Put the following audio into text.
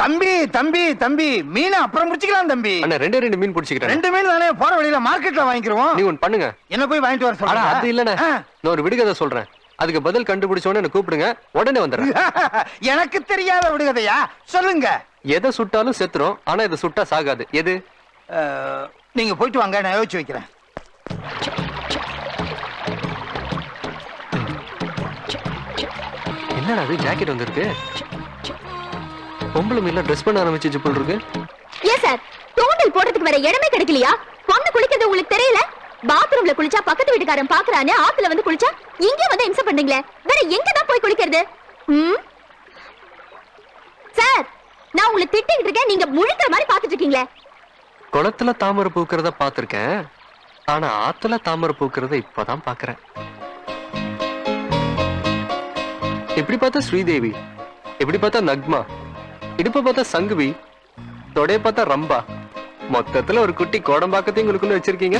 தம்பி தம்பி தம்பி மீன் அப்புறம் பிடிச்சிக்கலாம் தம்பி. அண்ணா ரெண்டு மீன் பிடிச்சிக்கிறேன். 2 மீன் தானே போற வழியில மார்க்கெட்ல வாங்கிக்கிறோம். நீ ஒன்னு பண்ணுங்க, என்ன போய் வாங்கிட்டு வர சொல்றேன். அது இல்லண்ணே, நான் ஒரு விடுகதை சொல்றேன், அதுக்கு பதில் கண்டுபிடிச்சோன்னு என்ன கூப்பிடுங்க, உடனே வந்துடுறேன். எனக்கு தெரியாத விடுகதையா? சொல்லுங்க. எதை சுட்டாலும் செத்துரும், ஆனா இதை சுட்டா சாகாது. எது? நீங்க போயிட்டு வாங்க, நான் யோசிச்சு வைக்கிறேன். என்னடா அது, ஜாக்கெட் வந்திருக்கு. பொம்பளை மீன்ல ட்ரெஸ் பண்ண ஆரம்பிச்சு போல் இருக்கு. ஏன் சார், தூண்டில் போடுறதுக்கு வேற இடமே கிடைக்கலையா? பொண்ணு குளிக்கிறது உங்களுக்கு தெரியல? பாத்ரூம்ல குளிச்சா பக்கத்து வீட்டுக்காரன் பாக்குறானே, ஆத்துல வந்து குளிச்சா இங்க வந்து இம்சை பண்ணீங்களே, வேற எங்க தான் போய் குளிக்கிறது? சார், நான் உங்களை திட்டிட்டு இருக்கேன், நீங்க முழுக்கிற மாதிரி பாத்துட்டு இருக்கீங்களே. குளத்துல தாமரை பூக்கிறத பாத்திருக்கேன், ஆனா ஆத்துல தாமரை பூக்கிறத இப்பதான் பாக்குறேன். எப்படி பார்த்தா ஸ்ரீதேவி, எப்படி பார்த்தா நக்மா, இடுப்ப பார்த்தா சங்குவி, தொடைய பார்த்தா ரம்பா, மொத்தத்துல ஒரு குட்டி கோடம்பாக்கத்தையும் உங்களுக்குள்ள வச்சிருக்கீங்க.